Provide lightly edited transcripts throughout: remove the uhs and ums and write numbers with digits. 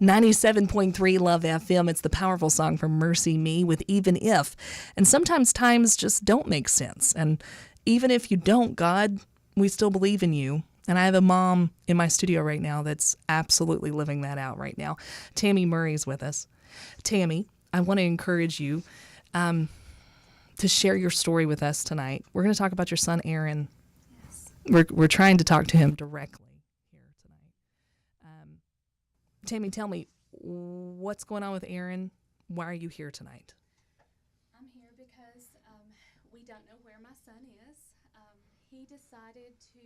97.3 Love FM. It's the powerful song from Mercy Me with Even If. And sometimes times just don't make sense. And even if you don't, God, we still believe in you. And I have a mom in my studio right now that's absolutely living that out right now. Tammie Murray's with us. Tammie, I want to encourage you to share your story with us tonight. We're going to talk about your son, Aaron. Yes. We're trying to talk to him directly here tonight. Tammie, tell me, what's going on with Aaron? Why are you here tonight? I'm here because we don't know where my son is. He decided to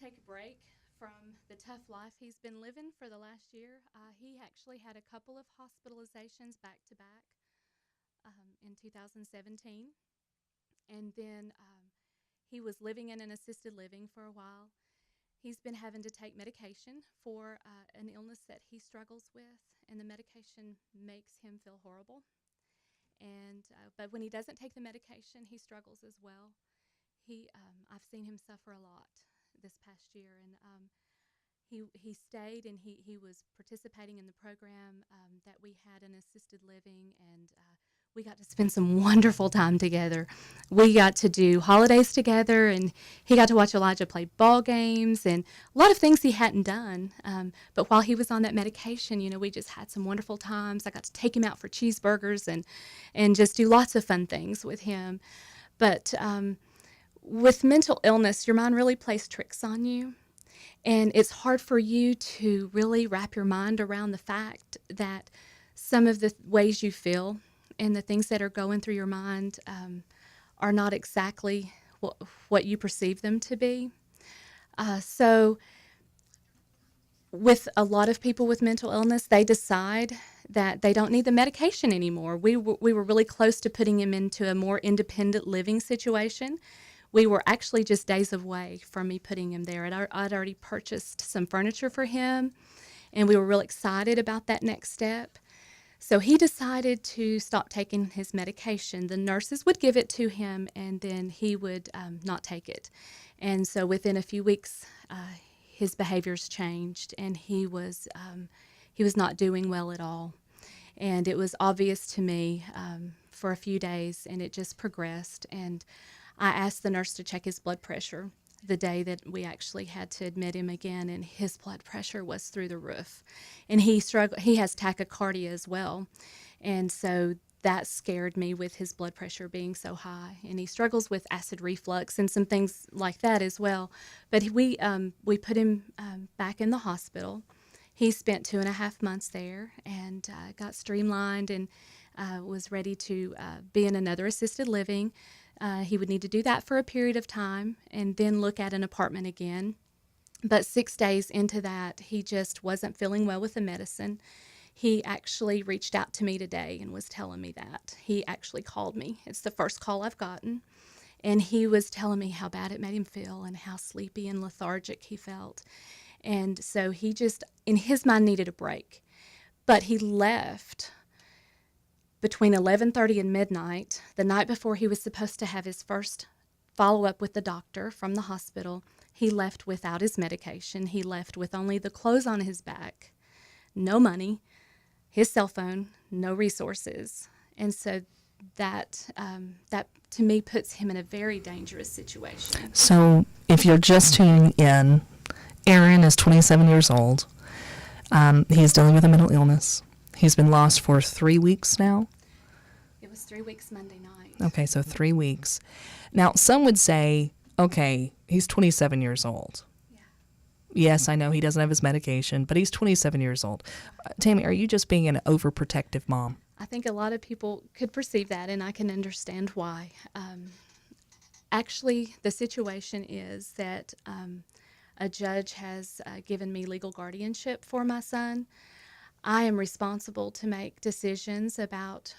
take a break from the tough life he's been living for the last year. He actually had a couple of hospitalizations back to back in 2017. And then he was living in an assisted living for a while. He's been having to take medication for an illness that he struggles with, and the medication makes him feel horrible. And but when he doesn't take the medication, he struggles as well. I've seen him suffer a lot this past year, and he stayed, and he was participating in the program that we had in assisted living, and we got to spend some wonderful time together. We got to do holidays together, and he got to watch Elijah play ball games and a lot of things he hadn't done. But while he was on that medication, we just had some wonderful times. I got to take him out for cheeseburgers and just do lots of fun things with him. But with mental illness, your mind really plays tricks on you. And it's hard for you to really wrap your mind around the fact that some of the ways you feel and the things that are going through your mind are not exactly what you perceive them to be. So with a lot of people with mental illness, they decide that they don't need the medication anymore. We were really close to putting him into a more independent living situation. We were actually just days away from me putting him there. I'd already purchased some furniture for him, and we were real excited about that next step. So he decided to stop taking his medication. The nurses would give it to him, and then he would not take it. And so within a few weeks, his behaviors changed, and he was not doing well at all. And it was obvious to me for a few days, and it just progressed. And I asked the nurse to check his blood pressure the day that we actually had to admit him again, and his blood pressure was through the roof. And he has tachycardia as well. And so that scared me with his blood pressure being so high. And he struggles with acid reflux and some things like that as well. But we put him back in the hospital. He spent 2.5 months there and got streamlined and was ready to be in another assisted living. He would need to do that for a period of time and then look at an apartment again. But 6 days into that, he just wasn't feeling well with the medicine. He actually reached out to me today and was telling me that. He actually called me. It's the first call I've gotten. And he was telling me how bad it made him feel and how sleepy and lethargic he felt. And so he just, in his mind, needed a break. But he left between 11:30 and midnight, the night before he was supposed to have his first follow-up with the doctor from the hospital. He left without his medication. He left with only the clothes on his back, no money, his cell phone, no resources. And so that to me puts him in a very dangerous situation. So if you're just tuning in, Aaron is 27 years old. He's dealing with a mental illness. He's been lost for 3 weeks now. It was 3 weeks Monday night. Okay, so 3 weeks. Now, some would say, okay, he's 27 years old. Yeah. Yes, I know he doesn't have his medication, but he's 27 years old. Tammie, are you just being an overprotective mom? I think a lot of people could perceive that, and I can understand why. Actually, the situation is that a judge has given me legal guardianship for my son. I am responsible to make decisions about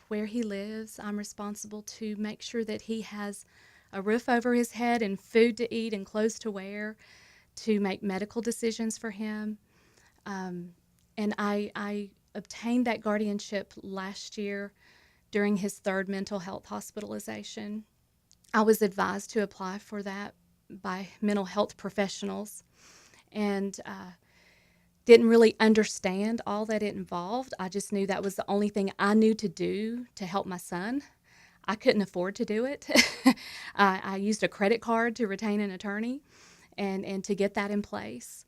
where he lives. I'm responsible to make sure that he has a roof over his head and food to eat and clothes to wear, to make medical decisions for him. And I obtained that guardianship last year during his third mental health hospitalization. I was advised to apply for that by mental health professionals. And didn't really understand all that it involved. I just knew that was the only thing I knew to do to help my son. I couldn't afford to do it. I used a credit card to retain an attorney and to get that in place.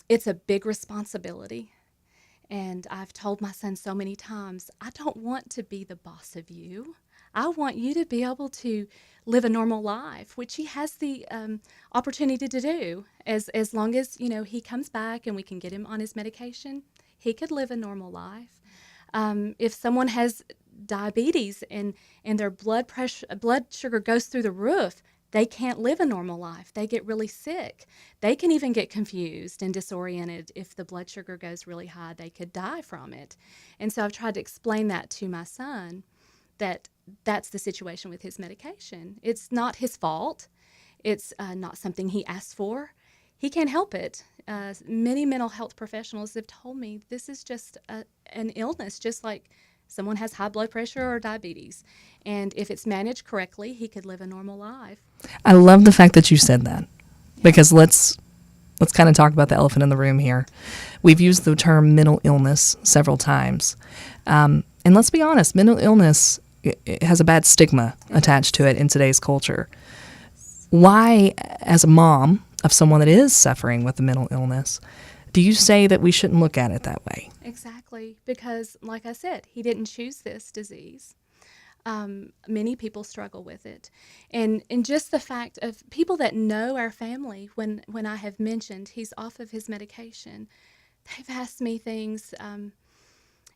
It's a big responsibility. And I've told my son so many times, I don't want to be the boss of you. I want you to be able to live a normal life, which he has the opportunity to do. As long as, he comes back and we can get him on his medication, he could live a normal life. If someone has diabetes and their blood sugar goes through the roof, they can't live a normal life. They get really sick. They can even get confused and disoriented. If the blood sugar goes really high, they could die from it. And so I've tried to explain that to my son, that that's the situation with his medication. It's not his fault. It's not something he asked for. He can't help it. Many mental health professionals have told me this is just an illness, just like someone has high blood pressure or diabetes. And if it's managed correctly, he could live a normal life. I love the fact that you said that, because let's kind of talk about the elephant in the room here. We've used the term mental illness several times. And let's be honest, mental illness, it has a bad stigma attached to it in today's culture. Why, as a mom of someone that is suffering with a mental illness, do you say that we shouldn't look at it that way? Exactly, because like I said, he didn't choose this disease. Many people struggle with it. And just the fact of people that know our family, when I have mentioned he's off of his medication, they've asked me things,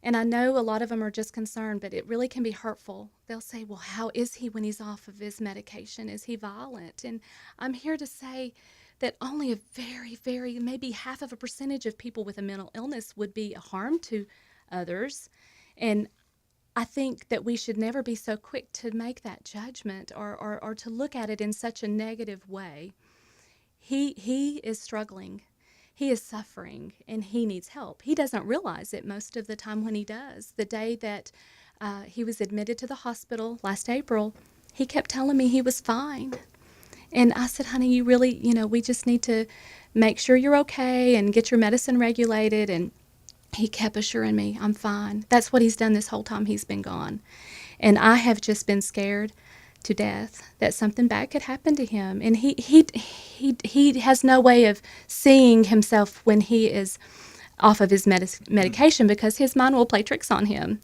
and I know a lot of them are just concerned, but it really can be hurtful. They'll say, well, how is he when he's off of his medication? Is he violent? And I'm here to say that only a very, very, maybe half of a percentage of people with a mental illness would be a harm to others. And I think that we should never be so quick to make that judgment or to look at it in such a negative way. He is struggling. He is suffering, and he needs help. He doesn't realize it most of the time when he does. The day that he was admitted to the hospital last April, he kept telling me he was fine. And I said, honey, you really, we just need to make sure you're okay and get your medicine regulated. And he kept assuring me, I'm fine. That's what he's done this whole time he's been gone. And I have just been scared to death that something bad could happen to him. And he has no way of seeing himself when he is off of his medication, because his mind will play tricks on him.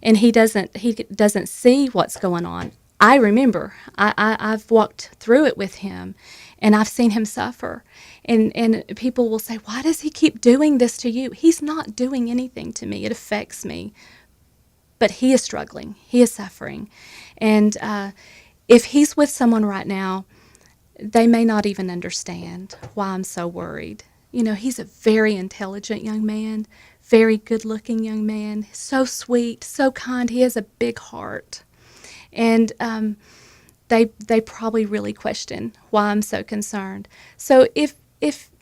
And he doesn't see what's going on. I remember, I've walked through it with him, and I've seen him suffer. And people will say, why does he keep doing this to you? He's not doing anything to me. It affects me. But he is struggling. He is suffering. And if he's with someone right now, they may not even understand why I'm so worried. He's a very intelligent young man, very good-looking young man, so sweet, so kind. He has a big heart. And they probably really question why I'm so concerned. So if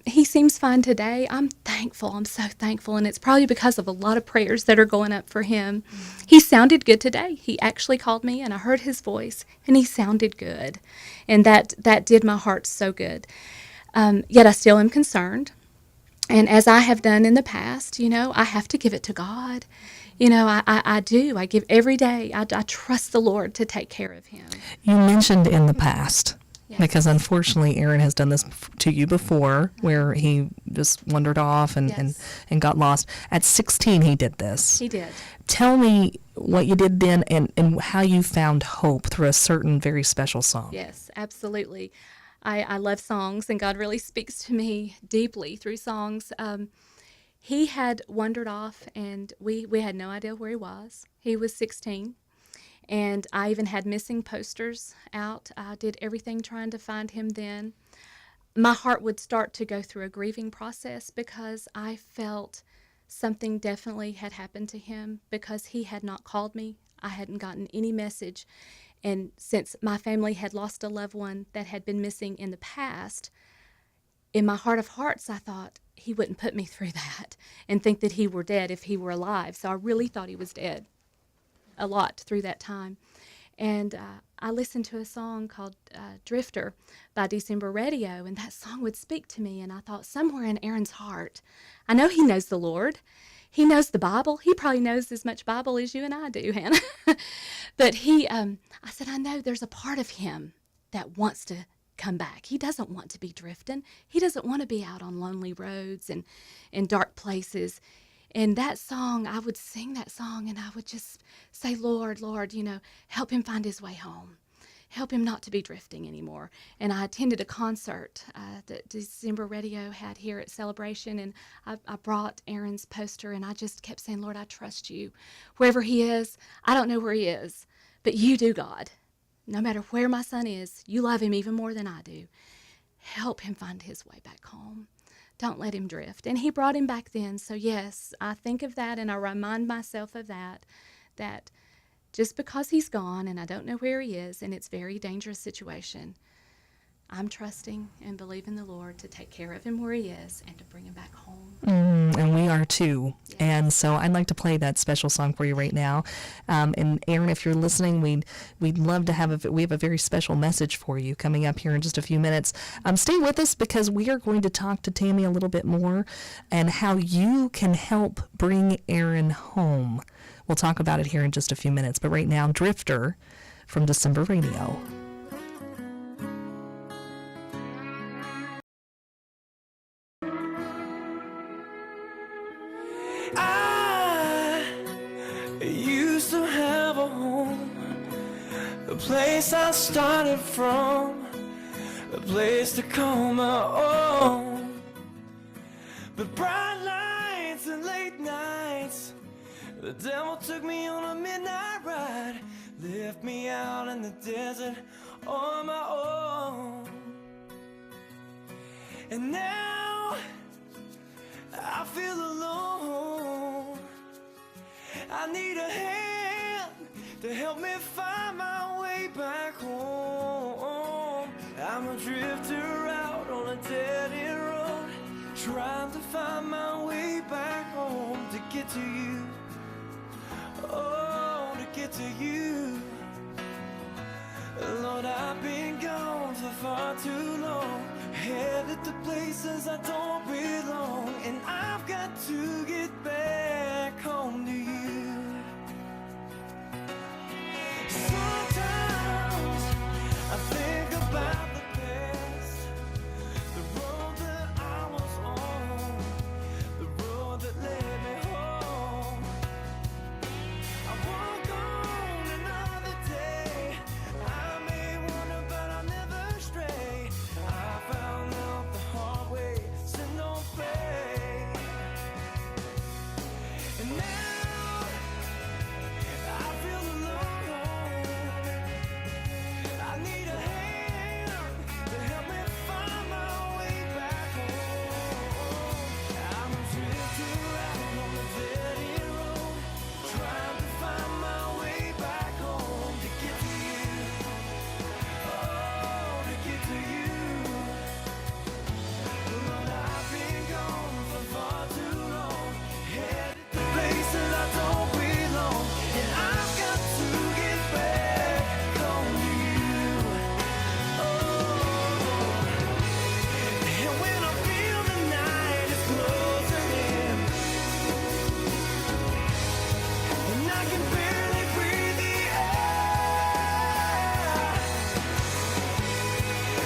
he seems fine today, I'm thankful. I'm so thankful. And it's probably because of a lot of prayers that are going up for him. He sounded good today. He actually called me, and I heard his voice, and he sounded good. And that did my heart so good. Yet I still am concerned. And as I have done in the past, I have to give it to God. I do. I give every day. I trust the Lord to take care of him. You mentioned in the past, Yes. because unfortunately Aaron has done this to you before, where he just wandered off and got lost. At 16 he did this. He did. Tell me what you did then and how you found hope through a certain very special song. Yes, absolutely. I love songs, and God really speaks to me deeply through songs. He had wandered off, and we had no idea where he was. He was 16, and I even had missing posters out. I did everything trying to find him then. My heart would start to go through a grieving process, because I felt something definitely had happened to him, because he had not called me. I hadn't gotten any message. And since my family had lost a loved one that had been missing in the past, in my heart of hearts, I thought he wouldn't put me through that and think that he were dead if he were alive. So I really thought he was dead a lot through that time. And I listened to a song called Drifter by December Radio, and that song would speak to me. And I thought, somewhere in Aaron's heart, I know he knows the Lord. He knows the Bible. He probably knows as much Bible as you and I do, Hannah. But I said, I know there's a part of him that wants to come back. He doesn't want to be drifting. He doesn't want to be out on lonely roads and in dark places. And that song, I would sing that song and I would just say, Lord, Lord, help him find his way home. Help him not to be drifting anymore. And I attended a concert that December Radio had here at Celebration, and I brought Aaron's poster, and I just kept saying, Lord, I trust you. Wherever he is, I don't know where he is, but you do, God. No matter where my son is, you love him even more than I do. Help him find his way back home. Don't let him drift. And he brought him back then. So yes, I think of that and I remind myself of that just because he's gone and I don't know where he is and it's a very dangerous situation, I'm trusting and believing the Lord to take care of him where he is and to bring him back home. And we are too. Yes. And so I'd like to play that special song for you right now. And Aaron, if you're listening, we'd love to we have a very special message for you coming up here in just a few minutes. Stay with us because we are going to talk to Tammie a little bit more and how you can help bring Aaron home. We'll talk about it here in just a few minutes. But right now, Drifter from December Radio. A place I started from, a place to call my own. But bright lights and late nights, the devil took me on a midnight ride, left me out in the desert on my own. And now I feel alone. I need a hand to help me find my way back home. I'm a drifter out on a dead-end road, trying to find my way back home to get to you. Oh, to get to you. Lord, I've been gone for far too long, headed to places I don't belong, and I've got to get back home to you. Sometimes I think about the past, the road that I was on, the road that led me home. I walk on another day, I may wander but I'll never stray. I found out the hard way, sin don't pay. And now I feel alone. I need a hand to help me find my way back home. I'm a drifter out on the dead-end road, trying to find my way back home to get to you. Oh, to get to you. Lord, I've been gone for far too long, headed to places I don't belong, and I've got to get back home to you. Oh, and when I feel the night is closing in, and I can barely breathe the air,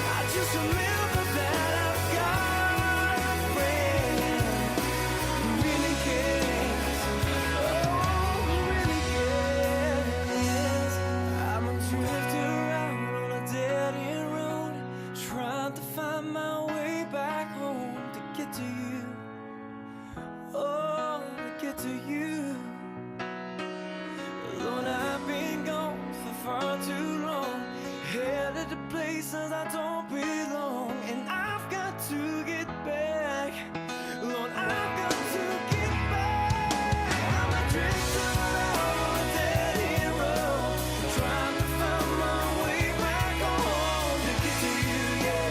I just remember that I've got a friend who really cares. Oh, who really cares. I'm a drifter out on a dead-end road, trying to find my way back home to get to you. Oh, to get to you. Lord, I've been gone for far too long, headed to places I don't belong, and I've got to get back. Lord, I've got to get back. I'm a drifter out on a dead-end road, trying to find my way back home to get to you, yeah.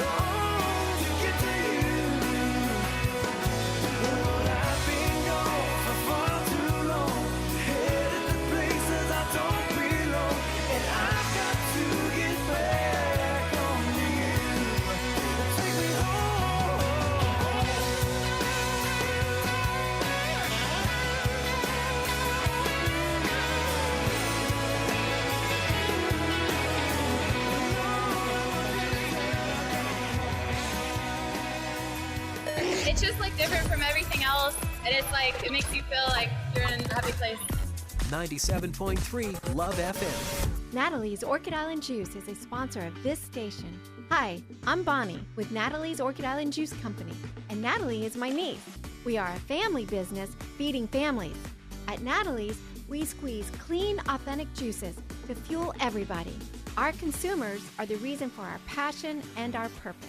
Oh, to get to you. Lord, I've been gone for it's just like different from everything else, and it's like it makes you feel like you're in a happy place. 97.3 Love FM. Natalie's Orchid Island Juice is a sponsor of this station. Hi, I'm Bonnie with Natalie's Orchid Island Juice Company, and Natalie is my niece. We are a family business feeding families. At Natalie's, we squeeze clean, authentic juices to fuel everybody. Our consumers are the reason for our passion and our purpose.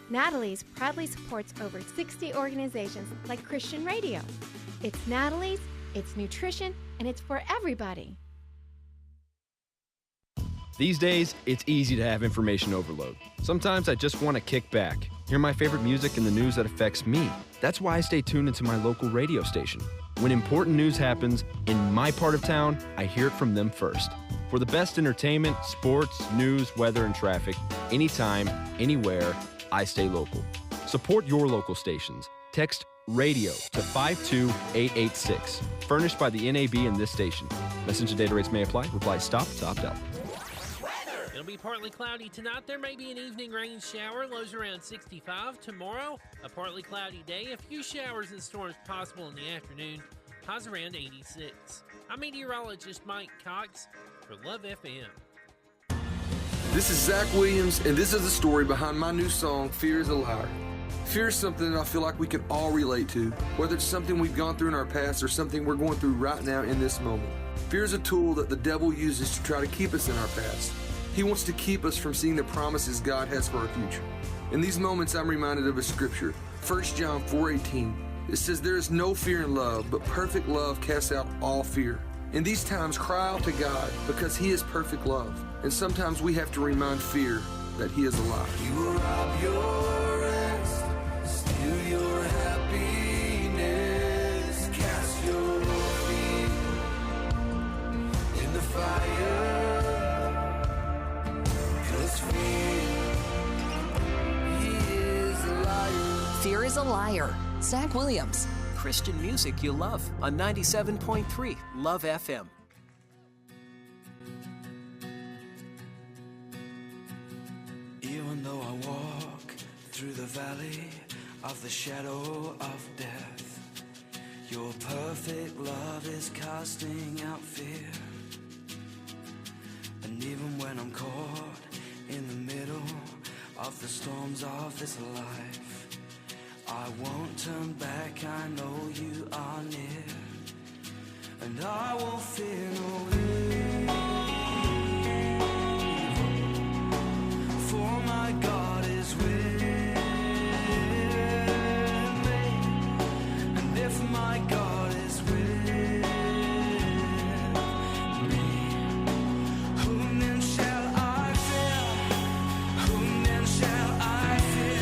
Natalie's proudly supports over 60 organizations like Christian Radio. It's Natalie's, it's nutrition, and it's for everybody. These days, it's easy to have information overload. Sometimes I just want to kick back, hear my favorite music and the news that affects me. That's why I stay tuned into my local radio station. When important news happens in my part of town, I hear it from them first. For the best entertainment, sports, news, weather, and traffic, anytime, anywhere, I stay local. Support your local stations. Text RADIO to 52886. Furnished by the NAB and this station. Message and data rates may apply. Reply STOP to opt out. It'll be partly cloudy tonight. There may be an evening rain shower. Lows around 65. Tomorrow, a partly cloudy day. A few showers and storms possible in the afternoon. Highs around 86. I'm meteorologist Mike Cox for Love FM. This is Zach Williams, and this is the story behind my new song, Fear is a Liar. Fear is something that I feel like we can all relate to, whether it's something we've gone through in our past or something we're going through right now in this moment. Fear is a tool that the devil uses to try to keep us in our past. He wants to keep us from seeing the promises God has for our future. In these moments, I'm reminded of a scripture, 1 John 4:18. It says, "There is no fear in love, but perfect love casts out all fear." In these times, cry out to God because He is perfect love. And sometimes we have to remind fear that He is alive. You will rob your rest, steal your happiness, cast your fear in the fire. 'Cause fear, he is a liar. Fear is a Liar. Zach Williams. Christian music you love on 97.3 Love FM. Even though I walk through the valley of the shadow of death, your perfect love is casting out fear. And even when I'm caught in the middle of the storms of this life, I won't turn back, I know you are near, and I won't fear no evil, for my God is with me, and if my God is with me, whom then shall I fear? Whom then shall I fear?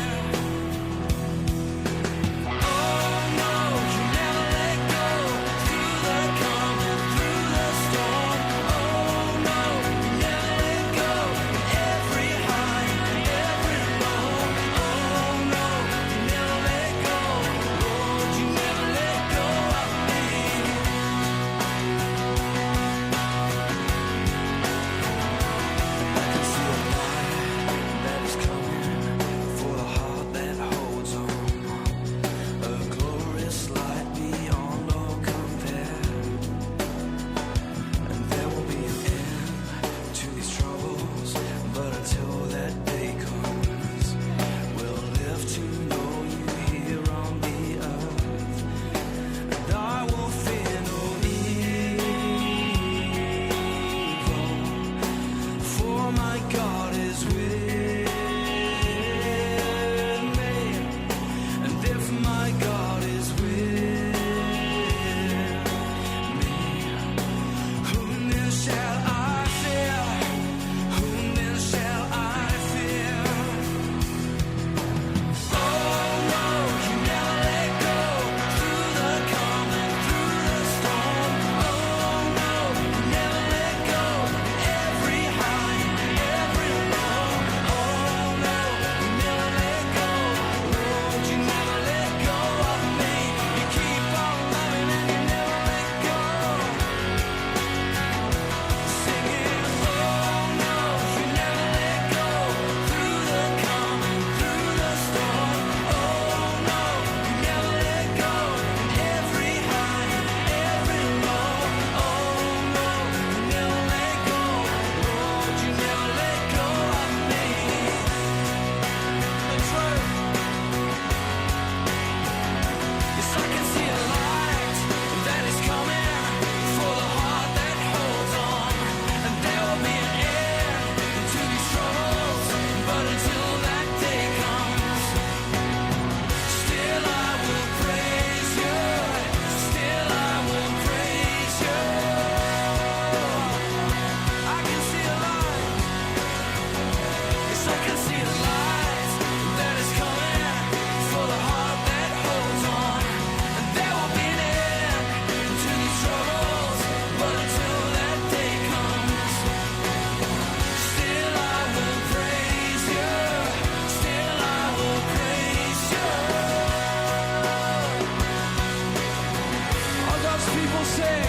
say,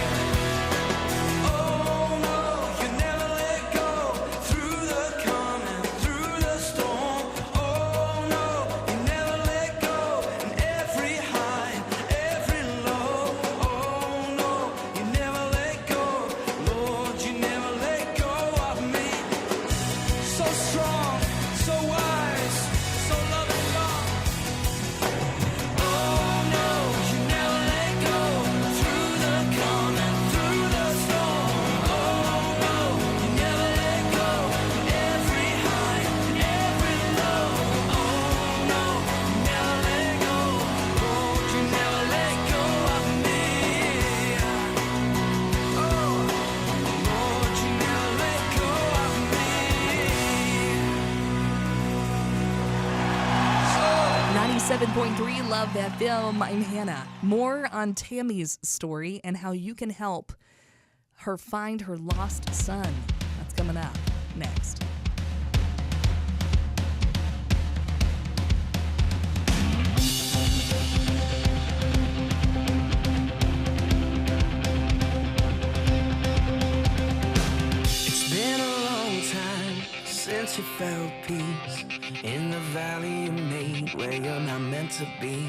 oh no, you never let go. Through the calm and through the storm. Oh no, you never let go. In every high, every low. Oh no, you never let go. Lord, you never let go of me. So strong, so wise, so loving God. Oh no, you never let go. Through the calm and through the storm. Oh no, you never let go. Every high, every low. Oh no, you never let go. Lord, you never let go of me. Oh, Lord, you never let go of me. 97.3 Love FM. I'm Hannah. More on Tammie's story and how you can help her find her lost son. That's coming up next. It's been a long time since you felt peace in the valley you made where you're not meant to be,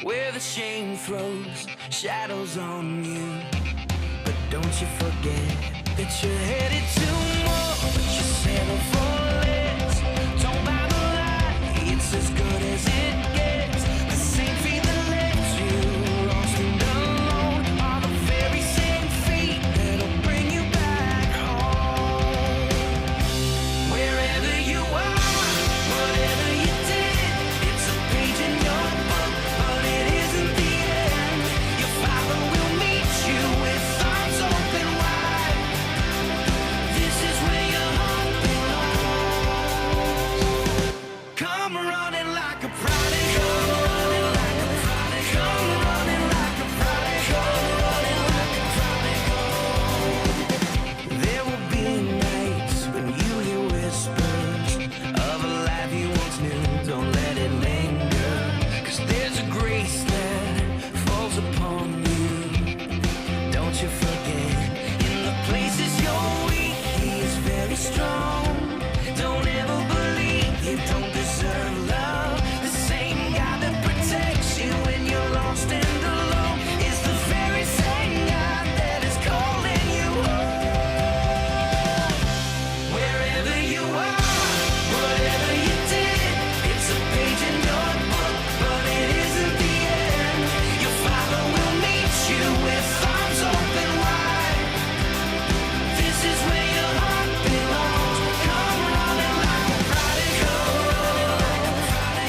where the shame throws shadows on you. But don't you forget that you're headed to more, but you settle for less. Don't buy the lie, it's as good as it gets. The same feet that left you lost and alone are the very same feet that'll bring you back home. Wherever you are, whatever you did, it's a page in your book, but it isn't the end. Your Father will meet you with arms open wide. This is where your heart belongs. Come running like a prodigal. Come running like a prodigal. Come running like a prodigal. There will be nights when you hear whispers of a life you once knew. Don't let it linger, 'cause there's a grace that falls upon you. Don't you forget, in the places you're weak, He is very strong. Don't ever believe you don't deserve love. The same God that protects you when you're lost and alone is the very same God that is calling you home. Wherever you are, whatever you did, it's a page in your book, but it isn't the end. Your Father will meet you with arms open wide. This is where your heart belongs. Come running like a prodigal.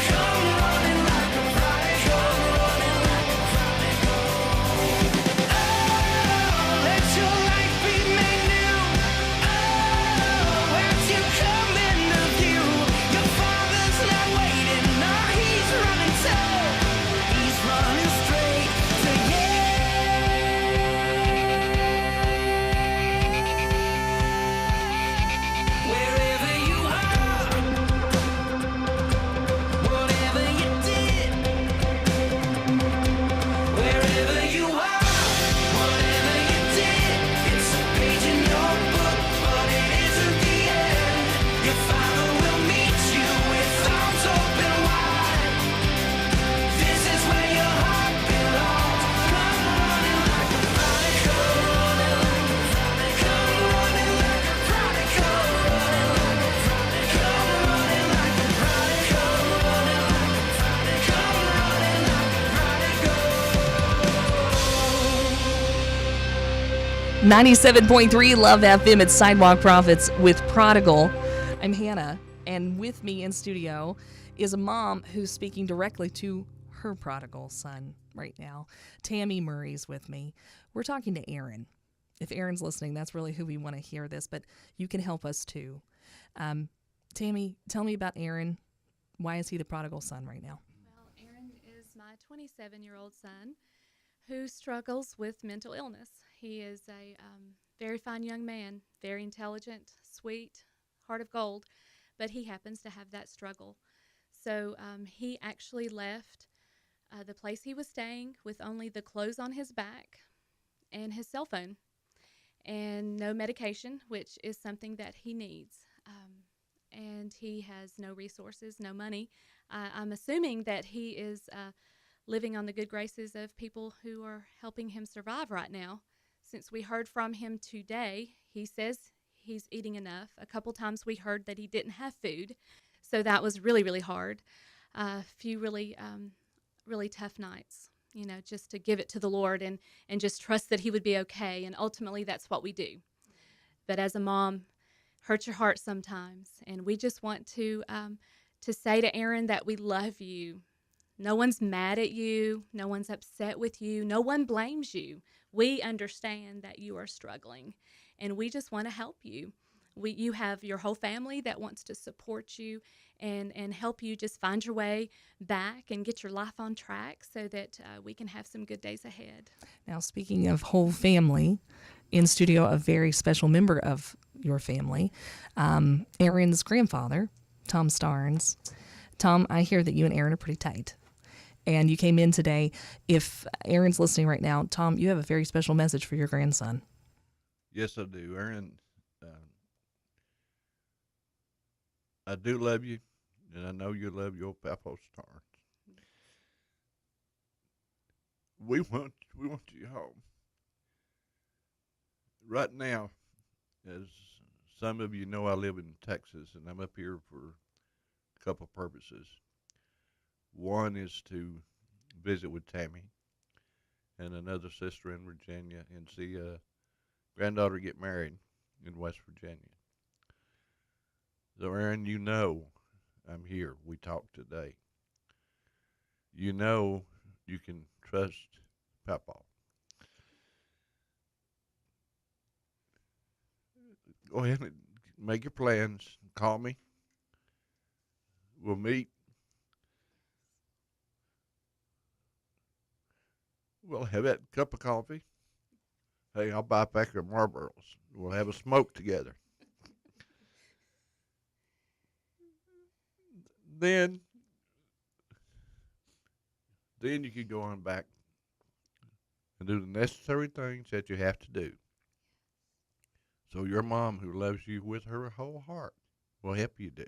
Come running like a prodigal. Oh, let your life be made new. Oh, as you come into view, your Father's not waiting. No, He's running too. He's running straight to you. Wherever you are, whatever you did, wherever you are, whatever you did, it's a page in your book, but it isn't the end. Your Father will meet you with arms open wide. This is where your heart belongs. Come running like a prodigal. Come running like a prodigal. Come running like a prodigal. Come running like a prodigal. 97.3 Love FM. It's Sidewalk Prophets with Prodigal. I'm Hannah, and with me in studio is a mom who's speaking directly to her prodigal son right now. Tammie Murray's with me. We're talking to Aaron. If Aaron's listening, that's really who we want to hear this, but you can help us too. Tammie, tell me about Aaron. Why is he the prodigal son right now? Well, Aaron is my 27-year-old son who struggles with mental illness. He is a very fine young man, very intelligent, sweet, heart of gold, but he happens to have that struggle. So he actually left the place he was staying with only the clothes on his back and his cell phone, and no medication, which is something that he needs. And he has no resources, no money. I'm assuming that he is living on the good graces of people who are helping him survive right now. Since we heard from him today, he says he's eating enough. A couple times we heard that he didn't have food, so that was really, really hard. A few really, really tough nights, just to give it to the Lord and just trust that he would be okay. And ultimately, that's what we do. But as a mom, hurts your heart sometimes, and we just want to say to Aaron that we love you. No one's mad at you. No one's upset with you. No one blames you. We understand that you are struggling, and we just want to help you. You have your whole family that wants to support you and help you just find your way back and get your life on track so that we can have some good days ahead. Now, speaking of whole family, in studio, a very special member of your family, Aaron's grandfather, Tom Starnes. Tom, I hear that you and Aaron are pretty tight. And you came in today. If Aaron's listening right now, Tom, you have a very special message for your grandson. Yes, I do. Aaron, I do love you, and I know you love your Papa Starnes. We want you home. Right now, as some of you know, I live in Texas, and I'm up here for a couple of purposes. One is to visit with Tammie and another sister in Virginia and see a granddaughter get married in West Virginia. So, Aaron, you know I'm here. We talked today. You know you can trust Papa. Go ahead and make your plans. Call me. We'll meet. We'll have that cup of coffee. Hey, I'll buy a pack of Marlboros. We'll have a smoke together. Then you can go on back and do the necessary things that you have to do. So your mom, who loves you with her whole heart, will help you do.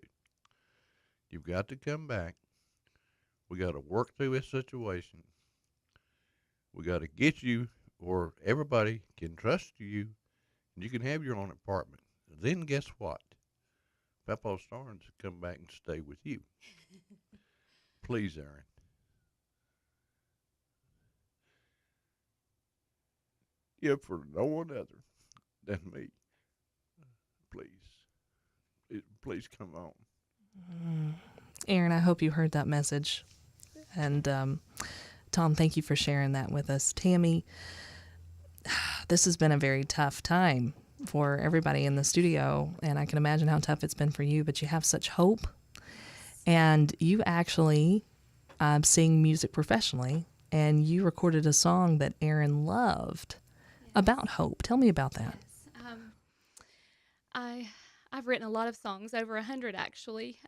You've got to come back. We got to work through this situation. We got to get you where everybody can trust you, and you can have your own apartment. Then guess what? Papa Starnes will come back and stay with you. Please, Aaron. Yeah, for no one other than me. Please come on. Aaron, I hope you heard that message. And Tom, thank you for sharing that with us. Tammie, this has been a very tough time for everybody in the studio, and I can imagine how tough it's been for you, but you have such hope. And you actually sing music professionally, and you recorded a song that Aaron loved about hope. Tell me about that. Yes. I've written a lot of songs, over 100 actually,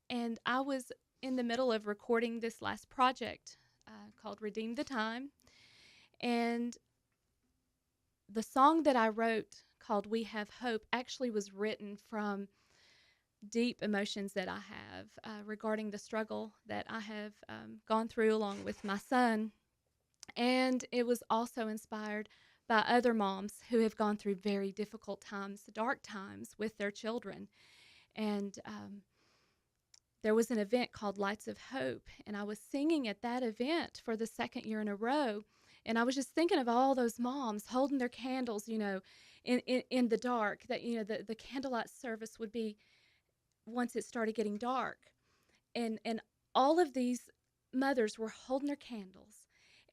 and I was in the middle of recording this last project called Redeem the Time, and the song that I wrote called We Have Hope actually was written from deep emotions that I have regarding the struggle that I have gone through along with my son, and it was also inspired by other moms who have gone through very difficult times, dark times with their children. And there was an event called Lights of Hope, and I was singing at that event for the second year in a row. And I was just thinking of all those moms holding their candles, in the dark, that, the candlelight service would be once it started getting dark. And all of these mothers were holding their candles.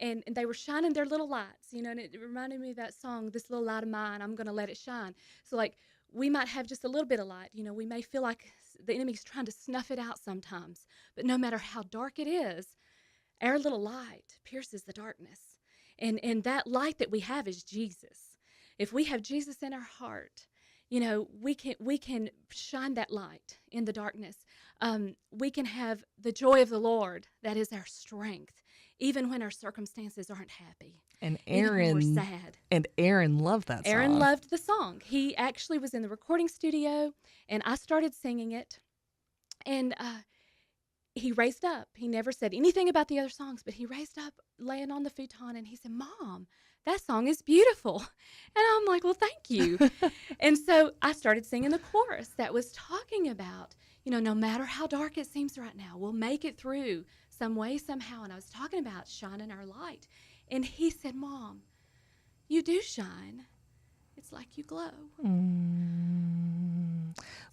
And they were shining their little lights, and it reminded me of that song, This Little Light of Mine, I'm going to let it shine. So, we might have just a little bit of light. We may feel like the enemy's trying to snuff it out sometimes. But no matter how dark it is, our little light pierces the darkness. And that light that we have is Jesus. If we have Jesus in our heart, we can shine that light in the darkness. We can have the joy of the Lord. That is our strength, even when our circumstances aren't happy. And even more Aaron sad. and Aaron loved that song. Aaron loved the song. He actually was in the recording studio, and I started singing it. And he raised up. He never said anything about the other songs, but he raised up, laying on the futon, and he said, "Mom, that song is beautiful." And I'm like, "Well, thank you." And so I started singing the chorus that was talking about, no matter how dark it seems right now, we'll make it through some way, somehow. And I was talking about shining our light. And he said, "Mom, you do shine. It's like you glow."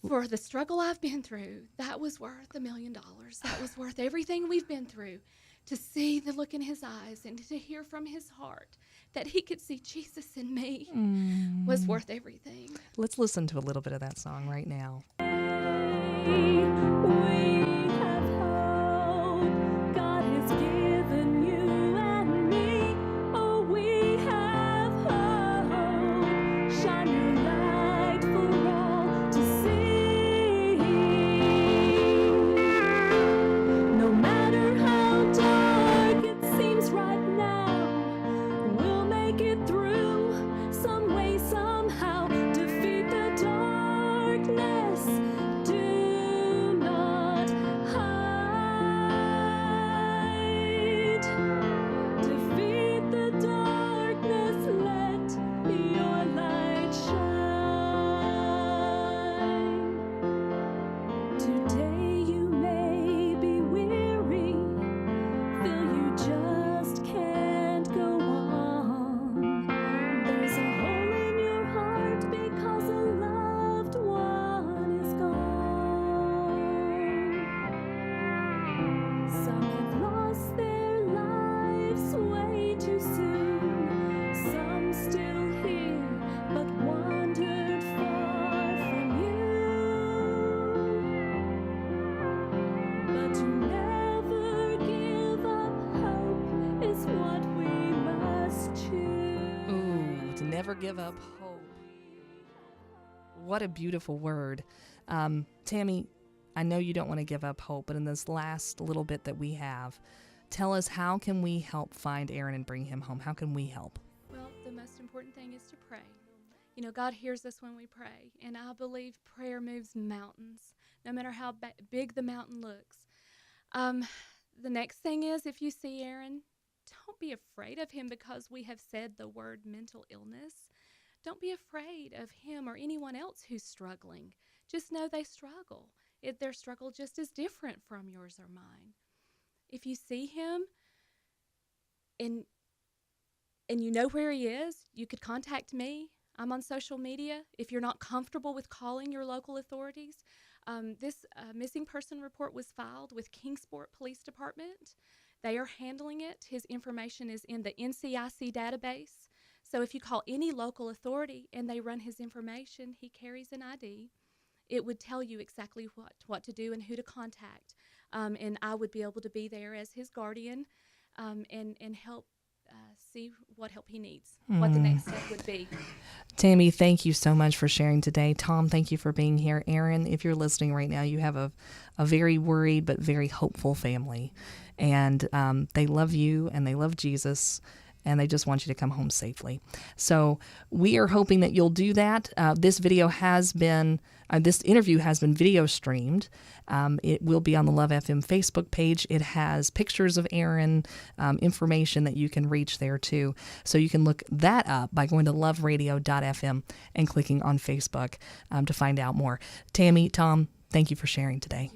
For the struggle I've been through, that was worth $1 million. That was worth everything we've been through. To see the look in his eyes and to hear from his heart that he could see Jesus in me was worth everything. Let's listen to a little bit of that song right now. God has given you and me. Oh, we have hope. Shine your light for all to see. No matter how dark it seems right now, we'll make it through some way, somehow. Defeat the darkness. Do not hide. Defeat the darkness. Let your light shine. Today you may be weary, feel you just can't go on. There's a hole in your heart because a loved one is gone. Some have lost their lives way too soon. Some still here, but wandered far from you. But to never give up hope is what we must choose. Ooh, to never give up hope. What a beautiful word. Tammie, I know you don't want to give up hope, but in this last little bit that we have, tell us, how can we help find Aaron and bring him home? How can we help? Well, the most important thing is to pray. God hears us when we pray, and I believe prayer moves mountains, no matter how big the mountain looks. The next thing is, if you see Aaron, don't be afraid of him because we have said the word mental illness. Don't be afraid of him or anyone else who's struggling. Just know they struggle. Their struggle just is different from yours or mine. If you see him and you know where he is, you could contact me. I'm on social media. If you're not comfortable with calling your local authorities, this missing person report was filed with Kingsport Police Department. They are handling it. His information is in the NCIC database. So if you call any local authority and they run his information, he carries an ID. It would tell you exactly what to do and who to contact. And I would be able to be there as his guardian and help see what help he needs, what the next step would be. Tammie, thank you so much for sharing today. Tom, thank you for being here. Aaron, if you're listening right now, you have a very worried but very hopeful family. And they love you and they love Jesus, and they just want you to come home safely. So we are hoping that you'll do that. This interview has been video streamed. It will be on the Love FM Facebook page. It has pictures of Aaron, information that you can reach there too. So you can look that up by going to loveradio.fm and clicking on Facebook to find out more. Tammie, Tom, thank you for sharing today.